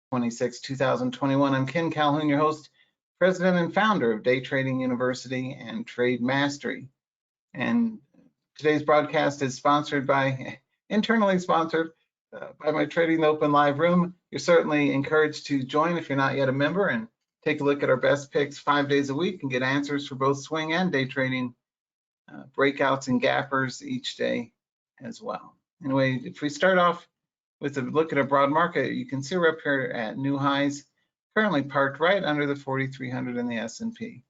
26, 2021. I'm Ken Calhoun, your host, president and founder of Day Trading University and Trade Mastery. And today's broadcast is internally sponsored by my Trading Open live room. You're certainly encouraged to join if you're not yet a member and take a look at our best picks 5 days a week and get answers for both swing and day trading, breakouts and gappers each day as well. Anyway, if we start off with a look at a broad market, you can see we're up here at new highs, currently parked right under the 4,300 in the S&P.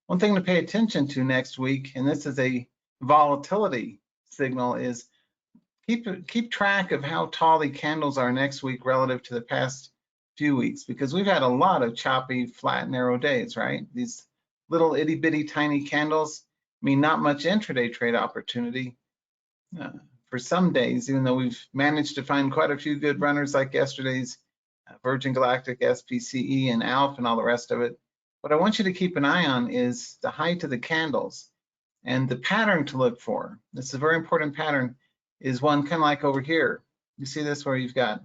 One thing to pay attention to next week, and this is a volatility signal, is keep track of how tall the candles are next week relative to the past few weeks, because we've had a lot of choppy, flat, narrow days, right? These little itty bitty tiny candles mean not much intraday trade opportunity. For some days, even though we've managed to find quite a few good runners like yesterday's Virgin Galactic, SPCE, and ALF, and all the rest of it. What I want you to keep an eye on is the height of the candles and the pattern to look for. This is a very important pattern, is one kind of like over here. You see this where you've got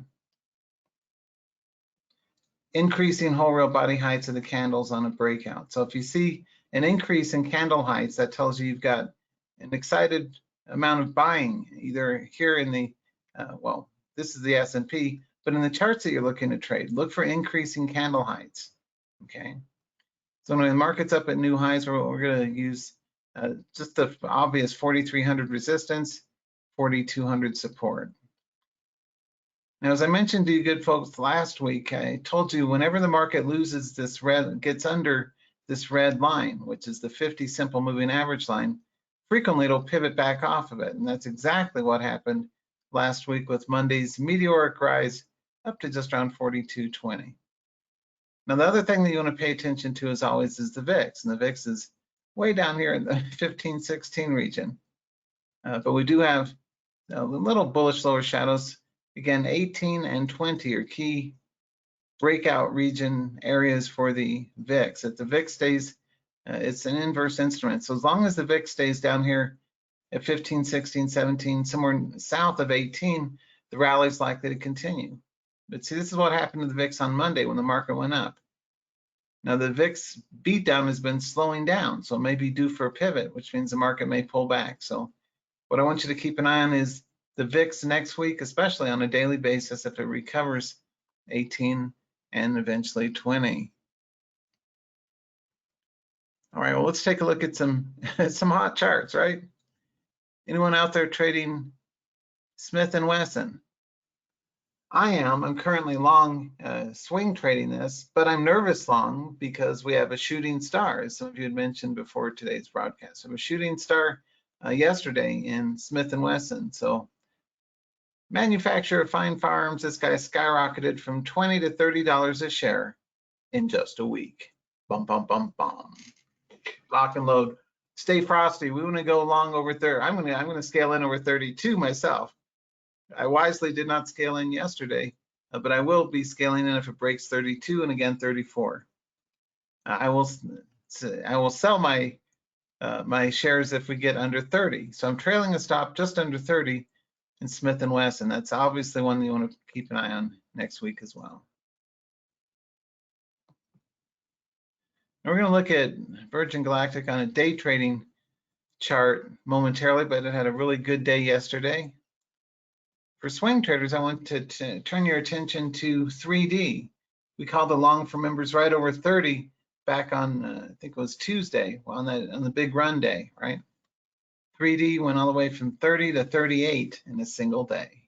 increasing whole real body heights of the candles on a breakout. So if you see an increase in candle heights, that tells you you've got an excited amount of buying, either here in the, well, this is the S&P, but in the charts that you're looking to trade, look for increasing candle heights, okay? So when the market's up at new highs, we're gonna use just the obvious 4,300 resistance, 4,200 support. Now, as I mentioned to you good folks last week, I told you whenever the market loses this gets under this red line, which is the 50 simple moving average line, frequently it'll pivot back off of it. And that's exactly what happened last week with Monday's meteoric rise up to just around 42.20. Now, the other thing that you want to pay attention to, as always, is the VIX. And the VIX is way down here in the 15-16 region. But we do have little bullish lower shadows. Again, 18 and 20 are key breakout region areas for the VIX. If the VIX stays, it's an inverse instrument. So as long as the VIX stays down here at 15, 16, 17, somewhere south of 18, the rally is likely to continue. But see, this is what happened to the VIX on Monday when the market went up. Now the VIX beatdown has been slowing down, so it may be due for a pivot, which means the market may pull back. So what I want you to keep an eye on is the VIX next week, especially on a daily basis, if it recovers 18 and eventually 20. All right, well, let's take a look at some hot charts, right? Anyone out there trading Smith & Wesson? I am. I'm currently long swing trading this, but I'm nervous long because we have a shooting star, as some of you had mentioned before today's broadcast. So a shooting star yesterday in Smith & Wesson. So manufacturer of fine farms, this guy skyrocketed from $20 to $30 a share in just a week. Bum, bum, bum, bum. Lock and load. Stay frosty. We want to go long over 30. I'm going to scale in over 32 myself. I wisely did not scale in yesterday, but I will be scaling in if it breaks 32 and again 34. I will sell my my shares if we get under 30. So I'm trailing a stop just under 30 in Smith & Wesson. That's obviously one that you want to keep an eye on next week as well. Now we're going to look at Virgin Galactic on a day trading chart momentarily, but it had a really good day yesterday. For swing traders, I want to turn your attention to 3D. We called the long for members right over 30 back on, I think it was Tuesday, on the big run day, right? 3D went all the way from 30 to 38 in a single day.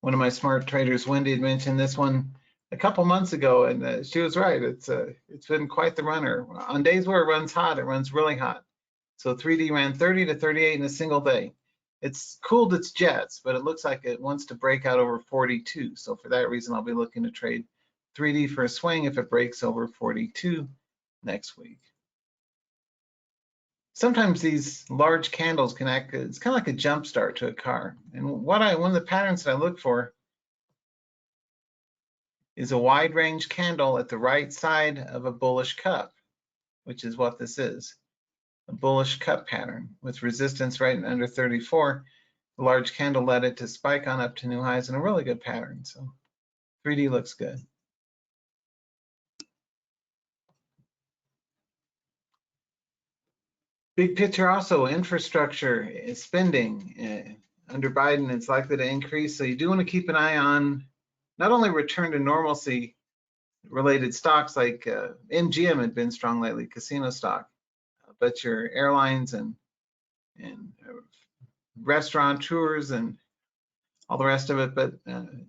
One of my smart traders, Wendy, had mentioned this one a couple months ago, and she was right. It's been quite the runner. On days where it runs hot, it runs really hot. So 3D ran 30 to 38 in a single day. It's cooled its jets, but it looks like it wants to break out over 42. So for that reason, I'll be looking to trade 3D for a swing if it breaks over 42 next week. Sometimes these large candles can act, it's kind of like a jump start to a car. And one of the patterns that I look for is a wide range candle at the right side of a bullish cup, which is what this is. A bullish cup pattern with resistance right under 34. The large candle led it to spike on up to new highs in a really good pattern. So 3D looks good. Big picture also, infrastructure spending under Biden is likely to increase. So you do want to keep an eye on not only return to normalcy related stocks like MGM had been strong lately, casino stock, but your airlines and restaurant tours and all the rest of it. But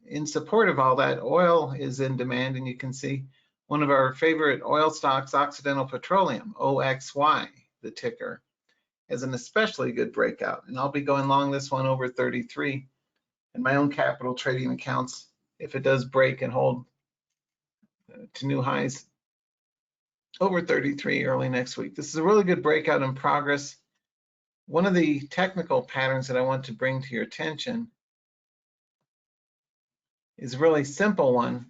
in support of all that, oil is in demand, and you can see one of our favorite oil stocks, Occidental Petroleum, OXY, the ticker, has an especially good breakout. And I'll be going long this one over 33 in my own capital trading accounts if it does break and hold to new highs over 33 early next week. This is a really good breakout in progress. One of the technical patterns that I want to bring to your attention is a really simple one,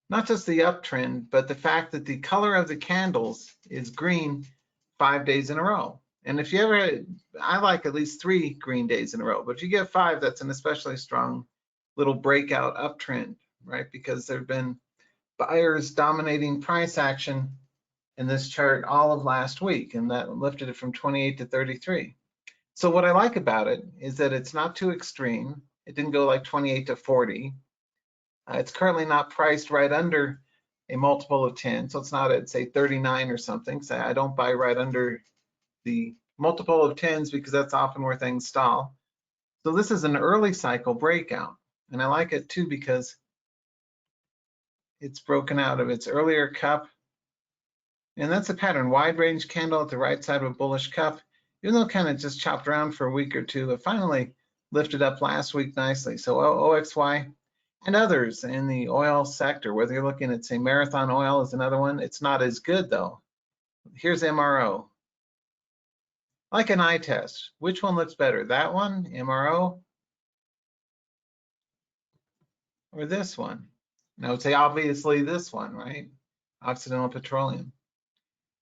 not just the uptrend, but the fact that the color of the candles is green 5 days in a row. And if you ever, I like at least 3 green days in a row, but if you get 5, that's an especially strong little breakout uptrend, right? Because there have been buyers dominating price action in this chart all of last week, and that lifted it from 28 to 33. So what I like about it is that it's not too extreme. It didn't go like 28 to 40. It's currently not priced right under a multiple of 10, so it's not at, say, 39 or something. So I don't buy right under the multiple of 10s because that's often where things stall. So this is an early cycle breakout, and I like it too because it's broken out of its earlier cup, and that's a pattern. Wide range candle at the right side of a bullish cup. Even though it kind of just chopped around for a week or two, it finally lifted up last week nicely. So OXY and others in the oil sector, whether you're looking at, say, Marathon Oil is another one. It's not as good though. Here's MRO. Like an eye test, which one looks better? That one, MRO, or this one? And I would say obviously this one, right? Occidental Petroleum.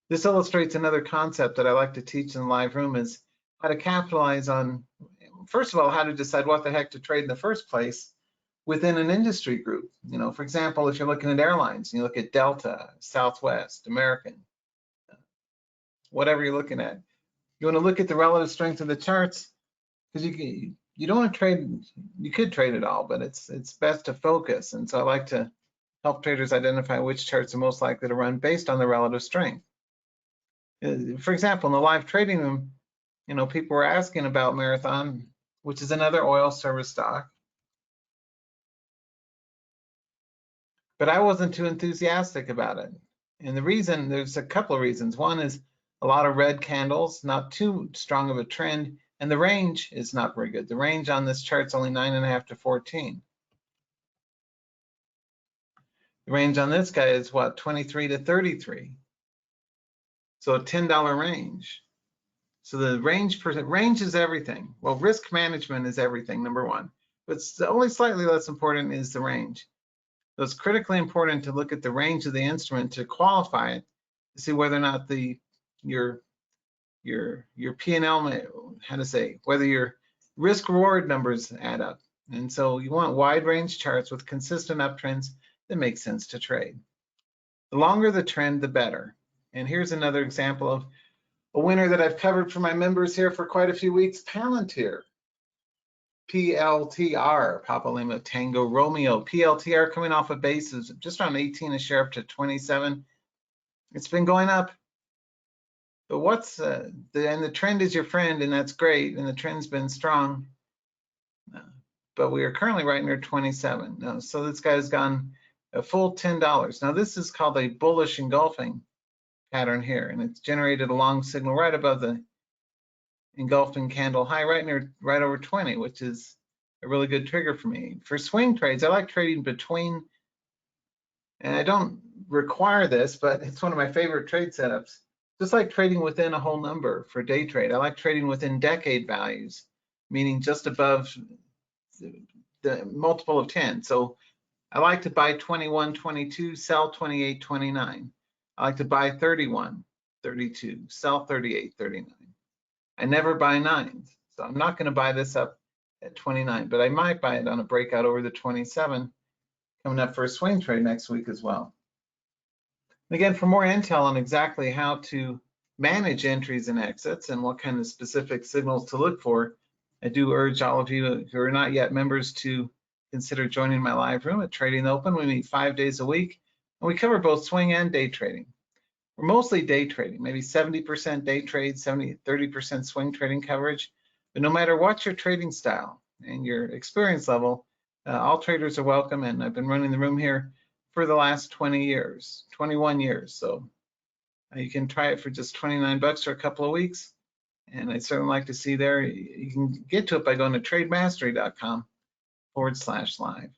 This illustrates another concept that I like to teach in the live room, is how to capitalize on, first of all, how to decide what the heck to trade in the first place within an industry group. You know, for example, if you're looking at airlines, you look at Delta, Southwest, American, whatever you're looking at, you want to look at the relative strength of the charts, because you don't want to trade, you could trade it all, but it's best to focus. And so I like to help traders identify which charts are most likely to run based on the relative strength. For example, in the live trading room, you know, people were asking about Marathon, which is another oil service stock, but I wasn't too enthusiastic about it. And the reason, there's a couple of reasons. One is a lot of red candles, not too strong of a trend, and the range is not very good. The range on this chart is only 9.5 to 14. The range on this guy is what, 23 to 33. So a $10 range. So the range is everything. Well, risk management is everything, number one. But only slightly less important is the range. So it's critically important to look at the range of the instrument to qualify it, to see whether or not your P&L, how to say, whether your risk reward numbers add up. And so you want wide range charts with consistent uptrends that make sense to trade. The longer the trend, the better. And here's another example of a winner that I've covered for my members here for quite a few weeks, Palantir. PLTR, Papa Lima Tango Romeo. PLTR coming off a base of just around 18 a share up to 27. It's been going up. But what's and the trend is your friend, and that's great, and the trend's been strong. But we are currently right near 27. Now, so this guy's gone a full $10. Now this is called a bullish engulfing pattern here, and it's generated a long signal right above the engulfing candle high, right over 20, which is a really good trigger for me. For swing trades, I like trading between, and I don't require this, but it's one of my favorite trade setups. Just like trading within a whole number for day trade, I like trading within decade values, meaning just above the multiple of 10. So I like to buy 21, 22, sell 28, 29. I like to buy 31, 32, sell 38, 39. I never buy nines. So I'm not going to buy this up at 29, but I might buy it on a breakout over the 27 coming up for a swing trade next week as well. And again, for more intel on exactly how to manage entries and exits and what kind of specific signals to look for, I do urge all of you who are not yet members to consider joining my live room at Trading Open. We meet 5 days a week, and we cover both swing and day trading. We're mostly day trading, maybe 70% day trade, 30% swing trading coverage. But no matter what your trading style and your experience level, all traders are welcome, and I've been running the room here for the last 21 years. So you can try it for just 29 bucks for a couple of weeks. And I'd certainly like to see you there. You can get to it by going to trademastery.com/live.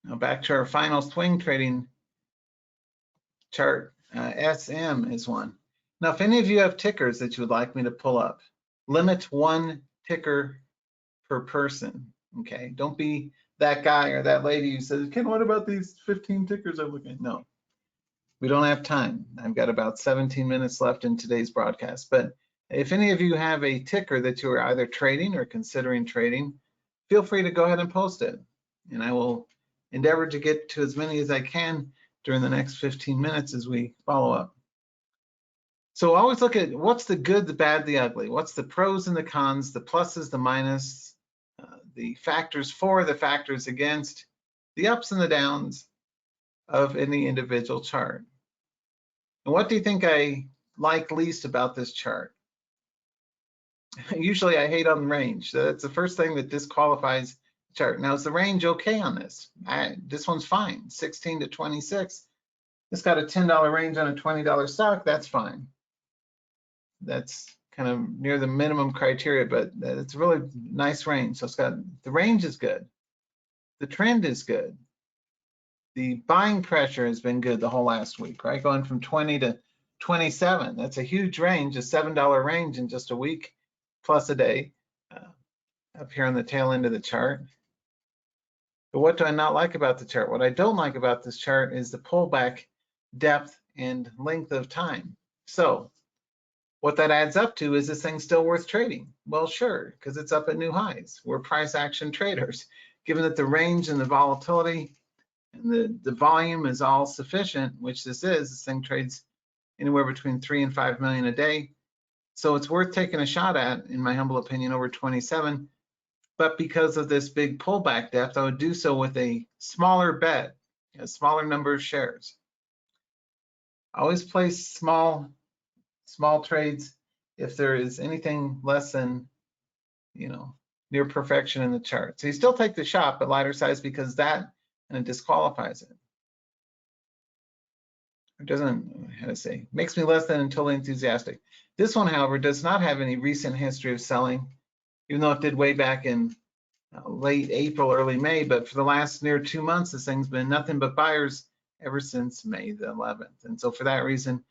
Now back to our final swing trading chart. SM is one. Now, if any of you have tickers that you would like me to pull up, limit one ticker per person, okay? Don't be that guy or that lady who says, Ken, what about these 15 tickers I'm looking at? No, we don't have time. I've got about 17 minutes left in today's broadcast. But if any of you have a ticker that you are either trading or considering trading, feel free to go ahead and post it. And I will endeavor to get to as many as I can during the next 15 minutes as we follow up. So always look at what's the good, the bad, the ugly. What's the pros and the cons, the pluses, the minuses, the factors for, the factors against, the ups and the downs of any individual chart. And what do you think I like least about this chart? Usually I hate on the range. That's the first thing that disqualifies the chart. Now, is the range okay on this? This one's fine, 16 to 26. It's got a $10 range on a $20 stock, that's fine. That's kind of near the minimum criteria, but it's a really nice range. So it's got, the range is good. The trend is good. The buying pressure has been good the whole last week, right? Going from 20 to 27. That's a huge range, a $7 range in just a week plus a day up here on the tail end of the chart. But what do I not like about the chart? What I don't like about this chart is the pullback depth and length of time. So what that adds up to is this thing still worth trading? Well, sure, because it's up at new highs. We're price action traders. Given that the range and the volatility and the volume is all sufficient, which this is, this thing trades anywhere between 3 and 5 million a day. So it's worth taking a shot at, in my humble opinion, over 27. But because of this big pullback depth, I would do so with a smaller bet, a smaller number of shares. I always place small trades if there is anything less than, near perfection in the chart. So you still take the shot, but lighter size, because that and it disqualifies it. It doesn't, how to say, makes me less than totally enthusiastic. This one, however, does not have any recent history of selling, even though it did way back in late April, early May. But for the last near 2 months, this thing's been nothing but buyers ever since May the 11th. And so for that reason,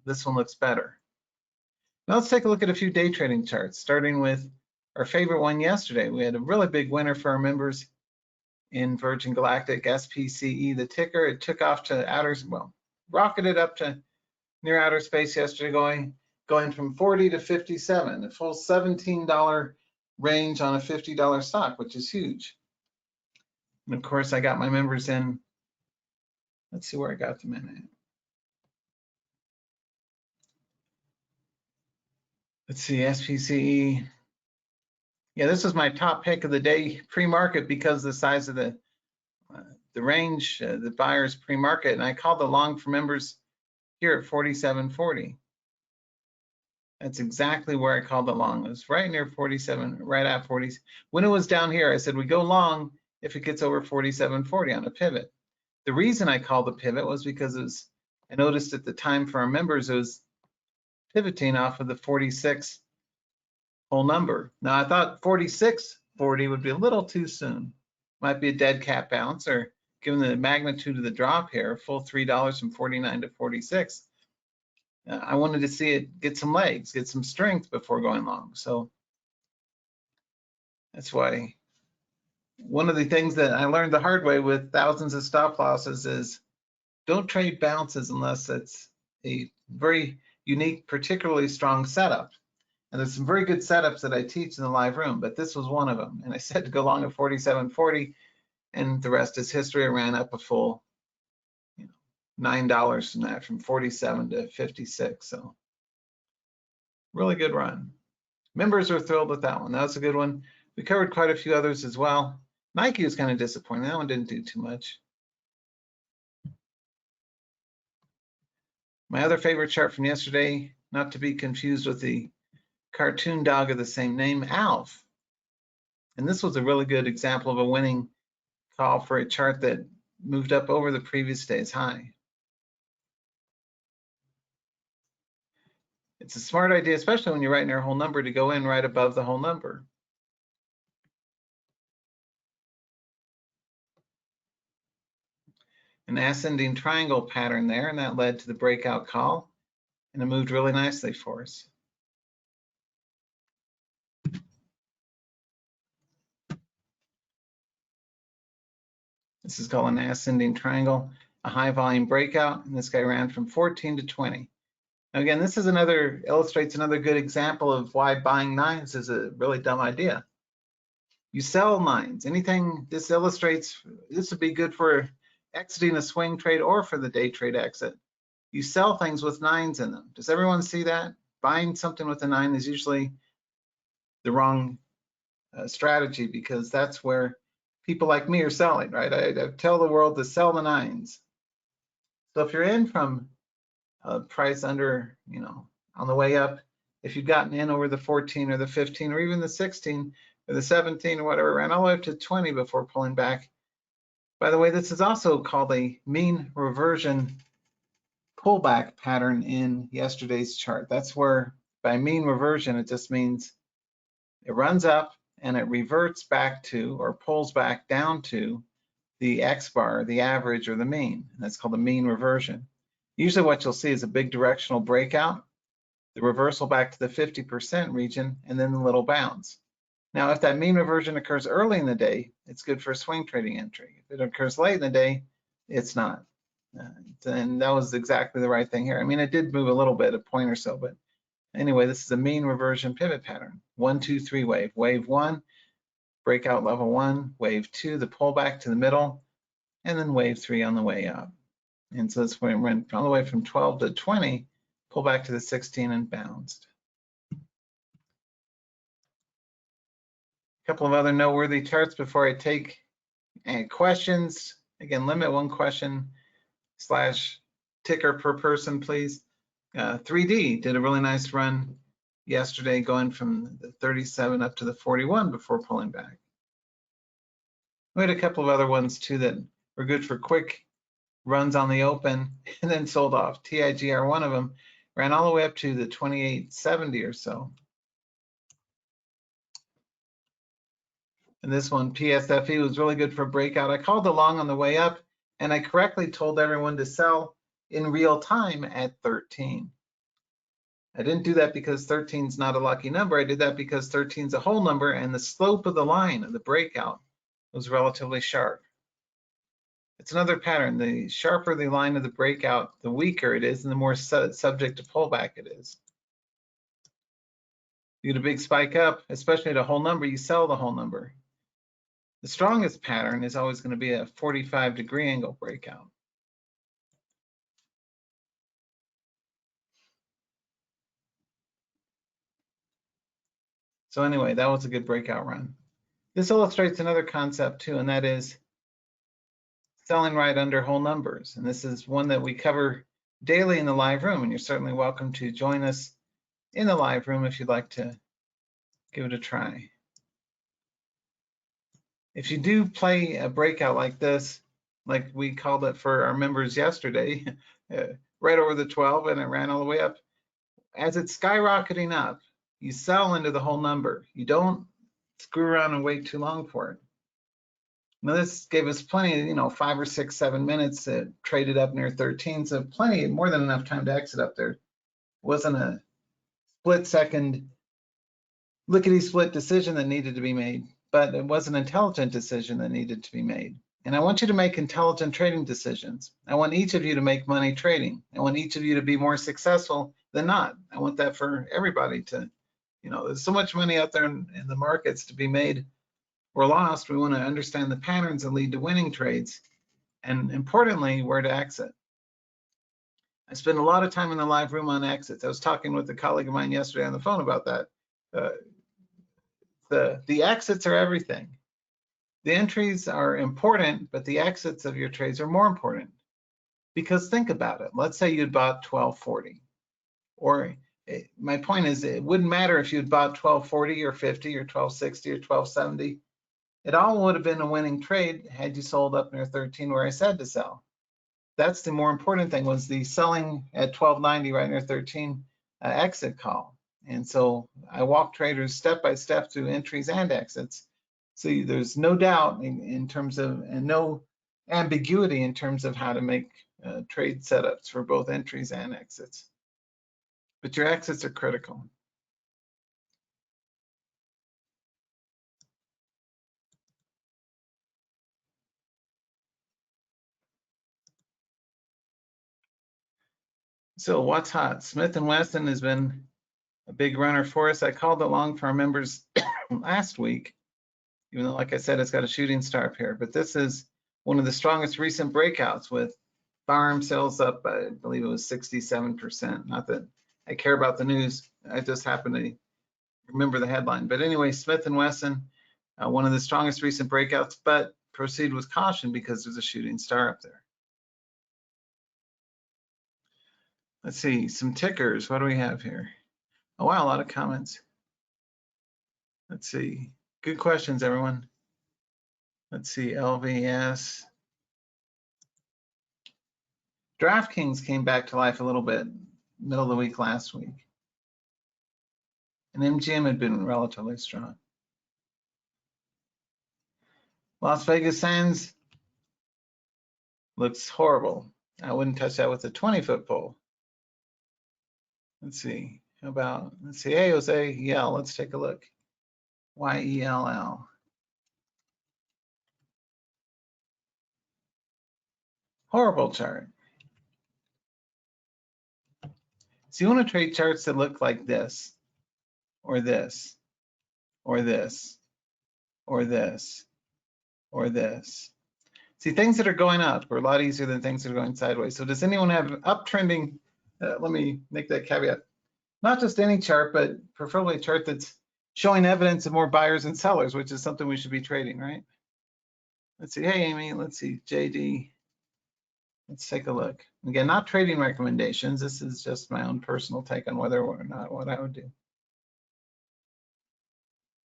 this one looks better. Now let's take a look at a few day trading charts, starting with our favorite one yesterday. We had a really big winner for our members in Virgin Galactic, SPCE, the ticker. It took off to rocketed up to near outer space yesterday, going from 40 to 57, a full $17 range on a $50 stock, which is huge. And of course, I got my members in. Let's see where I got them in at. Let's see, SPCE. Yeah, this was my top pick of the day pre-market because of the size of the range, the buyers pre-market, and I called the long for members here at 47.40. That's exactly where I called the long. It was right near 47, right at 40. When it was down here, I said we go long if it gets over 47.40 on a pivot. The reason I called the pivot was because I noticed at the time for our members it was pivoting off of the 46 whole number. Now I thought 46.40 would be a little too soon. Might be a dead cat bounce, or given the magnitude of the drop here, full $3 from 49 to 46. I wanted to see it get some legs, get some strength before going long. So that's why one of the things that I learned the hard way with thousands of stop losses is don't trade bounces unless it's a very unique, particularly strong setup. And there's some very good setups that I teach in the live room, but this was one of them. And I said to go long at 47.40, and the rest is history. I ran up a full, $9 from that, from 47 to 56. So really good run. Members are thrilled with that one. That was a good one. We covered quite a few others as well. Nike was kind of disappointing. That one didn't do too much. My other favorite chart from yesterday, not to be confused with the cartoon dog of the same name, Alf. And this was a really good example of a winning call for a chart that moved up over the previous day's high. It's a smart idea, especially when you're writing your whole number, to go in right above the whole number. An ascending triangle pattern there, and that led to the breakout call, and it moved really nicely for us. This is called an ascending triangle, a high volume breakout, and this guy ran from 14 to 20. Now again, this is illustrates another good example of why buying nines is a really dumb idea. You sell nines. Anything this illustrates, this would be good for exiting a swing trade or for the day trade exit. You sell things with nines in them. Does everyone see that? Buying something with a 9 is usually the wrong strategy, because that's where people like me are selling, right? I tell the world to sell the nines. So if you're in from a price under, on the way up, if you've gotten in over the 14 or the 15 or even the 16 or the 17 or whatever, ran all the way up to 20 before pulling back. By the way, this is also called a mean reversion pullback pattern in yesterday's chart. That's where, by mean reversion, it just means it runs up and it reverts back to, or pulls back down to, the X bar, the average or the mean. And that's called the mean reversion. Usually what you'll see is a big directional breakout, the reversal back to the 50% region, and then the little bounce. Now, if that mean reversion occurs early in the day, it's good for a swing trading entry. If it occurs late in the day, it's not. And that was exactly the right thing here. I mean, it did move a little bit, a point or so, but anyway, this is a mean reversion pivot pattern. 1, 2, 3 wave. Wave 1, breakout level 1. Wave 2, the pullback to the middle, and then wave 3 on the way up. And so that's when it went all the way from 12 to 20, pull back to the 16 and bounced. A couple of other noteworthy charts before I take any questions. Again, limit one question / ticker per person, please. 3D did a really nice run yesterday, going from the 37 up to the 41 before pulling back. We had a couple of other ones too that were good for quick runs on the open and then sold off. TIGR, one of them, ran all the way up to the 28.70 or so. And this one, PSFE, was really good for a breakout. I called the long on the way up, and I correctly told everyone to sell in real time at 13. I didn't do that because 13 is not a lucky number. I did that because 13 is a whole number, and the slope of the line of the breakout was relatively sharp. It's another pattern. The sharper the line of the breakout, the weaker it is, and the more subject to pullback it is. You get a big spike up, especially at a whole number, you sell the whole number. The strongest pattern is always going to be a 45-degree angle breakout. So anyway, that was a good breakout run. This illustrates another concept too, and that is selling right under whole numbers. And this is one that we cover daily in the live room, and you're certainly welcome to join us in the live room if you'd like to give it a try. If you do play a breakout like this, like we called it for our members yesterday, right over the 12, and it ran all the way up, as it's skyrocketing up, you sell into the whole number. You don't screw around and wait too long for it. Now this gave us plenty, 5 or 6, 7 minutes to trade it up near 13, so plenty, more than enough time to exit up there. It wasn't a split-second lickety-split decision that needed to be made, but it was an intelligent decision that needed to be made. And I want you to make intelligent trading decisions. I want each of you to make money trading. I want each of you to be more successful than not. I want that for everybody to You know, there's so much money out there in the markets to be made or lost. We want to understand the patterns that lead to winning trades, and importantly, where to exit. I spend a lot of time in the live room on exits. I was talking with a colleague of mine yesterday on the phone about that. The exits are everything. The entries are important, but the exits of your trades are more important. Because think about it. Let's say you'd bought 1240, or my point is, it wouldn't matter if you'd bought 1240 or 50 or 1260 or 1270. It all would have been a winning trade had you sold up near 13 where I said to sell. That's the more important thing, was the selling at 1290 right near 13 exit call. And so I walk traders step by step through entries and exits. So there's no doubt in terms of, and no ambiguity in terms of how to make trade setups for both entries and exits. But your exits are critical. So what's hot? Smith & Wesson has been a big runner for us. I called it long for our members last week, even though, like I said, it's got a shooting star up here. But this is one of the strongest recent breakouts, with firearm sales up, I believe it was 67%. Not that I care about the news. I just happen to remember the headline. But anyway, Smith & Wesson, one of the strongest recent breakouts, but proceed with caution because there's a shooting star up there. Let's see, some tickers. What do we have here? Oh, wow, a lot of comments. Let's see. Good questions, everyone. Let's see, LVS. DraftKings came back to life a little bit, middle of the week last week. And MGM had been relatively strong. Las Vegas Sands looks horrible. I wouldn't touch that with a 20-foot pole. Let's see. How about, let's see, hey, Jose, Yell, let's take a look. YELL. Horrible chart. So you want to trade charts that look like this, or this, or this, or this, or this. See, things that are going up are a lot easier than things that are going sideways. So does anyone have uptrending? Let me make that caveat. Not just any chart, but preferably a chart that's showing evidence of more buyers and sellers, which is something we should be trading, right? Let's see. Hey, Amy. Let's see. JD. Let's take a look. Again, not trading recommendations. This is just my own personal take on whether or not what I would do.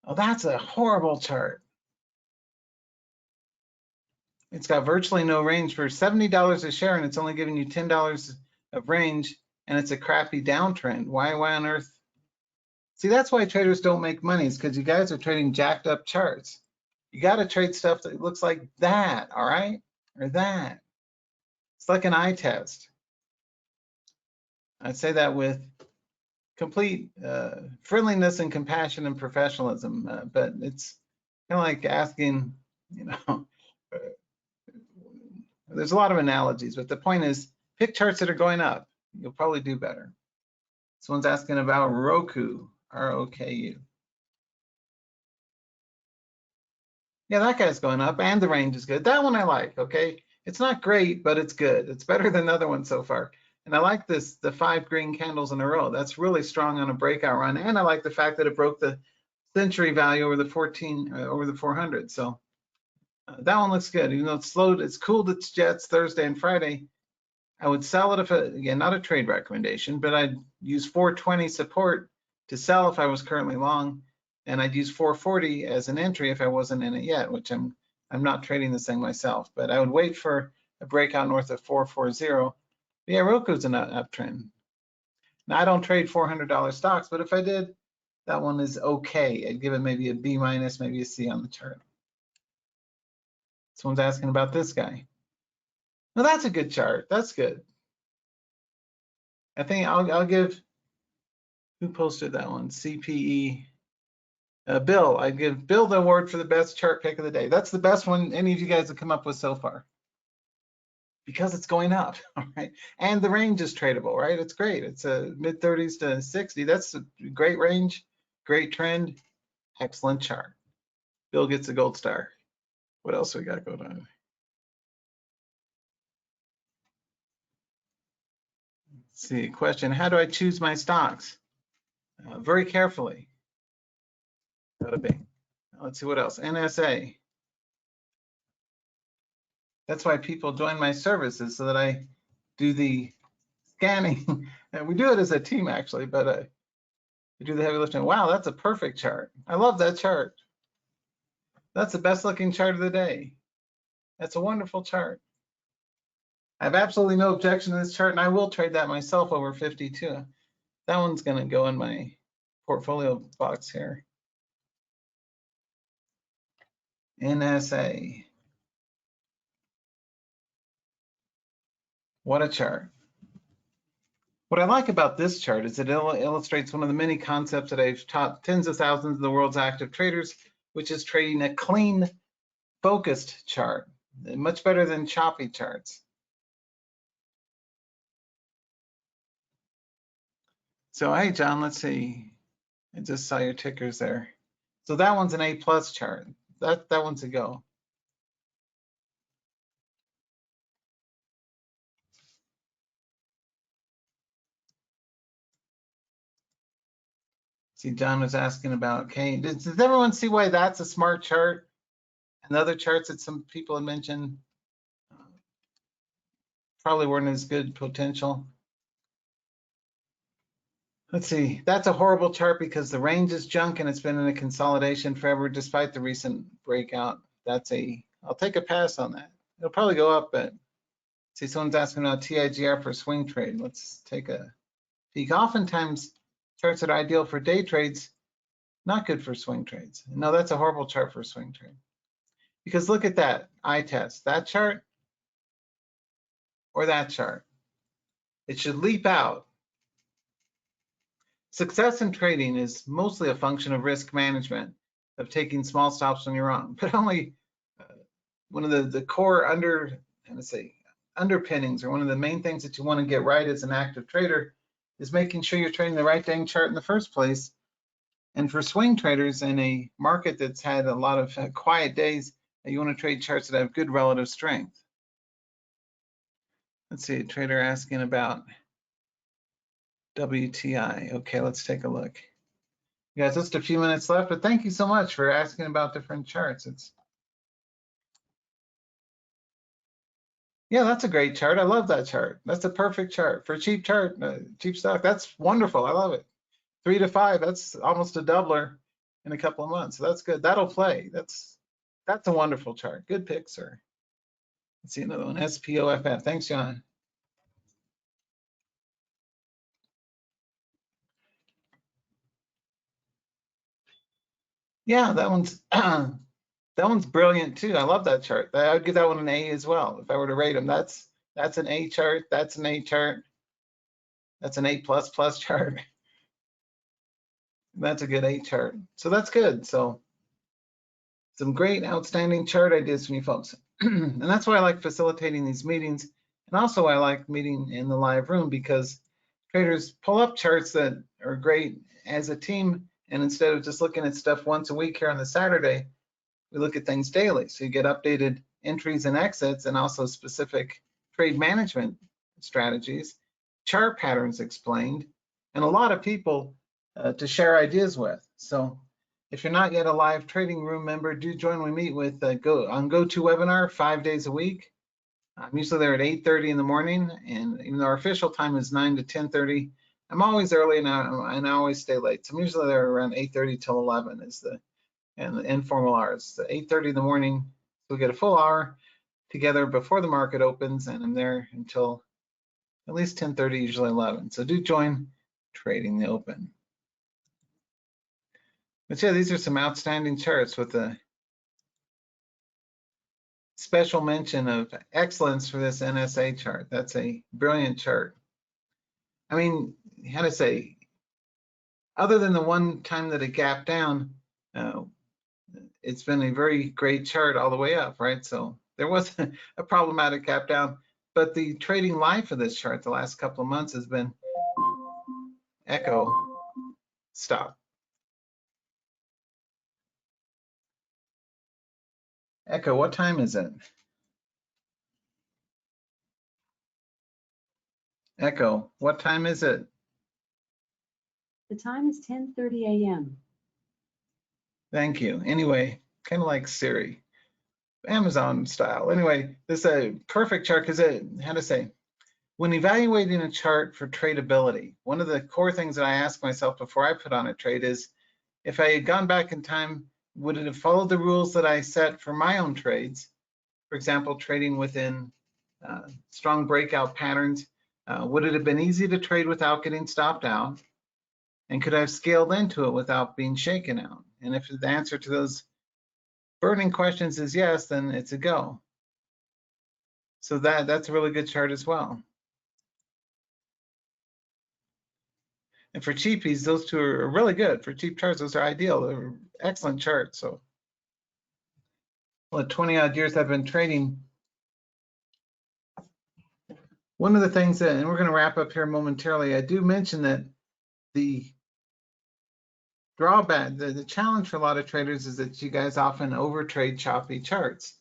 Oh, that's a horrible chart. It's got virtually no range for $70 a share, and it's only giving you $10 of range, and it's a crappy downtrend. Why on earth? See, that's why traders don't make money, is because you guys are trading jacked up charts. You got to trade stuff that looks like that, all right? Or that. It's like an eye test. I'd say that with complete friendliness and compassion and professionalism, but it's kind of like asking, you know, there's a lot of analogies, but the point is, pick charts that are going up. You'll probably do better. Someone's asking about Roku, R-O-K-U. Yeah, that guy's going up, and the range is good. That one I like, okay? It's not great, but it's good. It's better than the other one so far. And I like this, the 5 green candles in a row. That's really strong on a breakout run. And I like the fact that it broke the century value over the 400. So that one looks good. Even though it's slowed, it's cooled its jets Thursday and Friday. I would sell it if, again, not a trade recommendation, but I'd use 420 support to sell if I was currently long, and I'd use 440 as an entry if I wasn't in it yet, which I'm not trading this thing myself, but I would wait for a breakout north of 440. Yeah, Roku's an uptrend. Now, I don't trade $400 stocks, but if I did, that one is okay. I'd give it maybe a B minus, maybe a C on the chart. Someone's asking about this guy. Well, that's a good chart. That's good. I think I'll give, who posted that one? CPE. Bill, I'd give Bill the award for the best chart pick of the day. That's the best one any of you guys have come up with so far, because it's going up, all right? And the range is tradable, right? It's great. It's a mid 30s to 60. That's a great range. Great trend, excellent chart. Bill gets a gold star. What else we got going on? Let's see, question, how do I choose my stocks? Very carefully. Bada bing. Let's see what else. NSA. That's why people join my services, so that I do the scanning. And we do it as a team, actually, but we do the heavy lifting. Wow, that's a perfect chart. I love that chart. That's the best looking chart of the day. That's a wonderful chart. I have absolutely no objection to this chart, and I will trade that myself over 52. That one's going to go in my portfolio box here. NSA. What a chart. What I like about this chart is it illustrates one of the many concepts that I've taught tens of thousands of the world's active traders, which is trading a clean, focused chart, much better than choppy charts. So, hey, John, let's see. I just saw your tickers there. So that one's an A+ chart. That one's a go. See, John was asking about, okay, does everyone see why that's a smart chart? And the other charts that some people had mentioned probably weren't as good potential. Let's see, that's a horrible chart because the range is junk and it's been in a consolidation forever despite the recent breakout. I'll take a pass on that. It'll probably go up, but see, someone's asking about TIGR for swing trade. Let's take a peek. Oftentimes, charts that are ideal for day trades, not good for swing trades. No, that's a horrible chart for a swing trade. Because look at that eye test, that chart or that chart. It should leap out. Success in trading is mostly a function of risk management, of taking small stops when you're wrong, but only one of the core underpinnings, or one of the main things that you want to get right as an active trader is making sure you're trading the right dang chart in the first place. And for swing traders in a market that's had a lot of quiet days, you want to trade charts that have good relative strength. Let's see, a trader asking about WTI. Okay, let's take a look. You guys, just a few minutes left, but thank you so much for asking about different charts. Yeah, that's a great chart. I love that chart. That's a perfect chart for a cheap chart, cheap stock. That's wonderful. I love it. 3 to 5. That's almost a doubler in a couple of months. So that's good. That'll play. That's a wonderful chart. Good pick, sir. Let's see another one. SPOFF. Thanks, John. Yeah, that one's brilliant too. I love that chart. I would give that one an A as well if I were to rate them. That's an A chart. That's an A chart. That's an A++ chart. That's a good A chart. So that's good. So some great, outstanding chart ideas from you folks. And that's why I like facilitating these meetings. And also I like meeting in the live room, because traders pull up charts that are great as a team. And instead of just looking at stuff once a week here on the Saturday, we look at things daily. So you get updated entries and exits, and also specific trade management strategies, chart patterns explained, and a lot of people to share ideas with. So if you're not yet a live trading room member, do join. We meet with GoToWebinar 5 days a week. I'm usually there at 8:30 in the morning, and even though our official time is 9 to 10:30, I'm always early and I always stay late. So I'm usually there around 8:30 till 11 is the informal hours. So 8:30 in the morning, so we get a full hour together before the market opens, and I'm there until at least 10:30, usually 11. So do join Trading the Open. But yeah, these are some outstanding charts with a special mention of excellence for this NSA chart. That's a brilliant chart. I mean, how to say, other than the one time that it gapped down, it's been a very great chart all the way up, right? So there was a problematic gap down, but the trading life of this chart the last couple of months has been echo stop. Echo, what time is it? Echo, what time is it? The time is 10:30 a.m. Thank you. Anyway, kind of like Siri, Amazon style. Anyway, this is a perfect chart because how to say, when evaluating a chart for tradability, one of the core things that I ask myself before I put on a trade is, if I had gone back in time, would it have followed the rules that I set for my own trades? For example, trading within strong breakout patterns. Would it have been easy to trade without getting stopped out? And could I have scaled into it without being shaken out? And if the answer to those burning questions is yes, then it's a go. So that's a really good chart as well. And for cheapies, those two are really good. For cheap charts, those are ideal. They're excellent charts. So, well, 20 odd years I've been trading. One of the things that, and we're going to wrap up here momentarily, I do mention that the drawback, the challenge for a lot of traders is that you guys often overtrade choppy charts,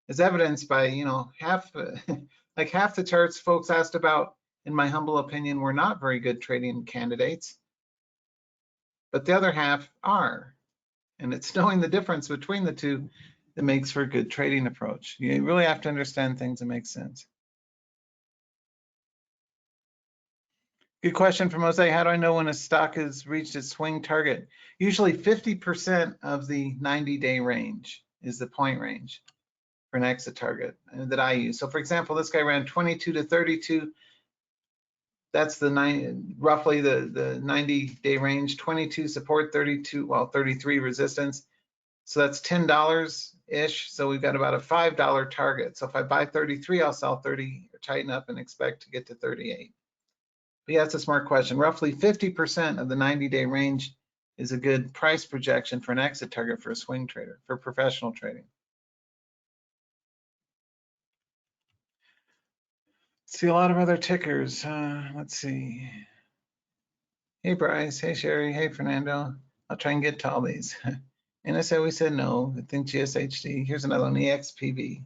as evidenced by, you know, half the charts folks asked about, in my humble opinion, were not very good trading candidates, but the other half are. And it's knowing the difference between the two that makes for a good trading approach. You really have to understand things that make sense. Good question from Jose. How do I know when a stock has reached its swing target? Usually 50% of the 90-day range is the point range for an exit target that I use. So for example, this guy ran 22 to 32. That's the roughly the 90-day range. 22 support, 32, well, 33 resistance. So that's $10-ish. So we've got about a $5 target. So if I buy 33, I'll sell 30 or tighten up and expect to get to 38. But yeah, that's a smart question. Roughly 50% of the 90-day range is a good price projection for an exit target for a swing trader, for professional trading. See a lot of other tickers. Let's see. Hey, Bryce. Hey, Sherry. Hey, Fernando. I'll try and get to all these. NSA, we said no. I think GSHD. Here's another one, EXPV.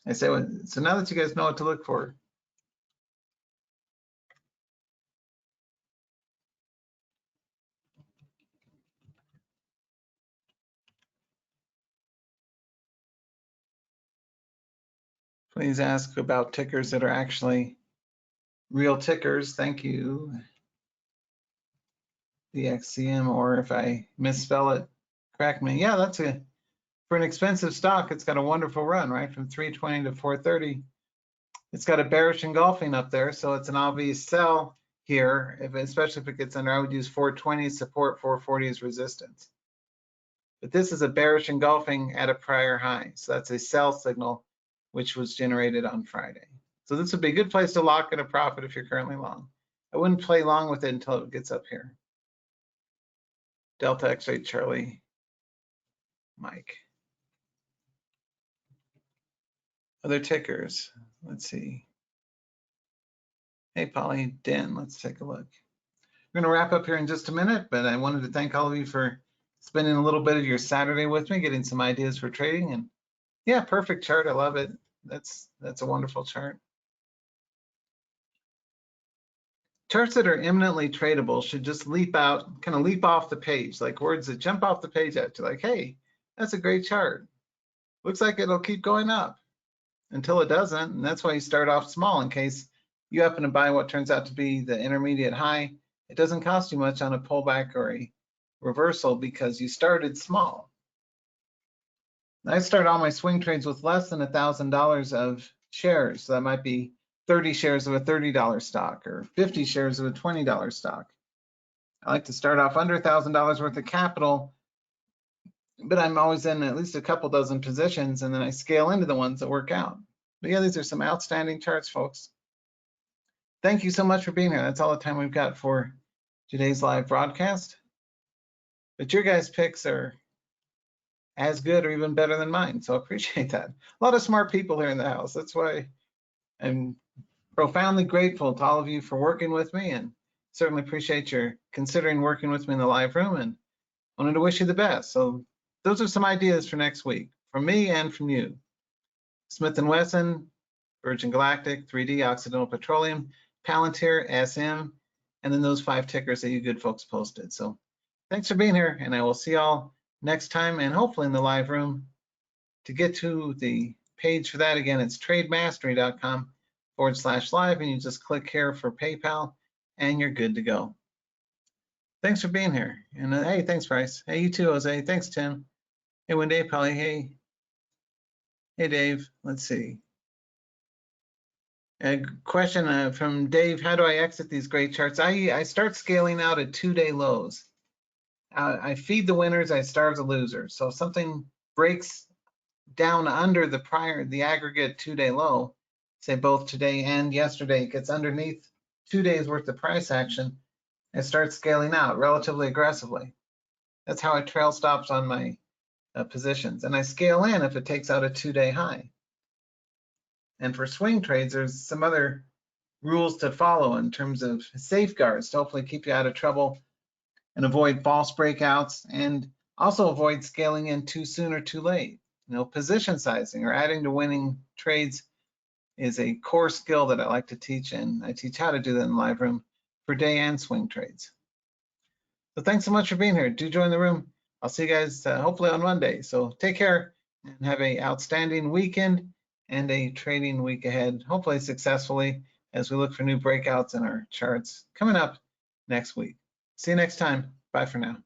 I say, so now that you guys know what to look for. Please ask about tickers that are actually real tickers. Thank you. DXCM, or if I misspell it, correct me. Yeah, that's for an expensive stock, it's got a wonderful run, right? From 320 to 430. It's got a bearish engulfing up there, so it's an obvious sell here, especially if it gets under. I would use 420 as support, 440 as resistance. But this is a bearish engulfing at a prior high, so that's a sell signal, which was generated on Friday. So this would be a good place to lock in a profit if you're currently long. I wouldn't play long with it until it gets up here. Delta X-ray Charlie Mike. Other tickers, let's see. Hey, Polly Den, let's take a look. We're gonna wrap up here in just a minute, but I wanted to thank all of you for spending a little bit of your Saturday with me, getting some ideas for trading. And yeah, perfect chart, I love it. That's a wonderful chart. Charts that are eminently tradable should just leap out, kind of leap off the page, like words that jump off the page at you, like, hey, that's a great chart. Looks like it'll keep going up until it doesn't. And that's why you start off small in case you happen to buy what turns out to be the intermediate high. It doesn't cost you much on a pullback or a reversal because you started small. I start all my swing trades with less than $1,000 of shares. So that might be 30 shares of a $30 stock or 50 shares of a $20 stock. I like to start off under $1,000 worth of capital, but I'm always in at least a couple dozen positions, and then I scale into the ones that work out. But yeah, these are some outstanding charts, folks. Thank you so much for being here. That's all the time we've got for today's live broadcast. But your guys' picks are as good or even better than mine, so I appreciate that. A lot of smart people here in the house. That's why I'm profoundly grateful to all of you for working with me, and certainly appreciate your considering working with me in the live room, and wanted to wish you the best. So those are some ideas for next week from from me and from you. Smith & Wesson, Virgin Galactic, 3D, Occidental Petroleum, Palantir, SM, and then those 5 tickers that you good folks posted. So thanks for being here, and I will see y'all next time, and hopefully in the live room. To get to the page for that, again, it's trademastery.com/live, and you just click here for PayPal, and you're good to go. Thanks for being here. And hey, thanks, Bryce. Hey, you too, Jose. Thanks, Tim. Hey, Wendy, Polly. Hey. Hey, Dave. Let's see. A question from Dave: how do I exit these great charts? I start scaling out at 2-day lows. I feed the winners, I starve the losers. So if something breaks down under the aggregate 2-day low, say both today and yesterday, gets underneath 2 days worth of price action, I start scaling out relatively aggressively. That's how I trail stops on my positions. And I scale in if it takes out a 2-day high. And for swing trades, there's some other rules to follow in terms of safeguards to hopefully keep you out of trouble and avoid false breakouts, and also avoid scaling in too soon or too late. Position sizing or adding to winning trades is a core skill that I like to teach, and I teach how to do that in the live room for day and swing trades. So thanks so much for being here. Do join the room. I'll see you guys hopefully on Monday. So take care and have an outstanding weekend and a trading week ahead, hopefully successfully, as we look for new breakouts in our charts coming up next week. See you next time. Bye for now.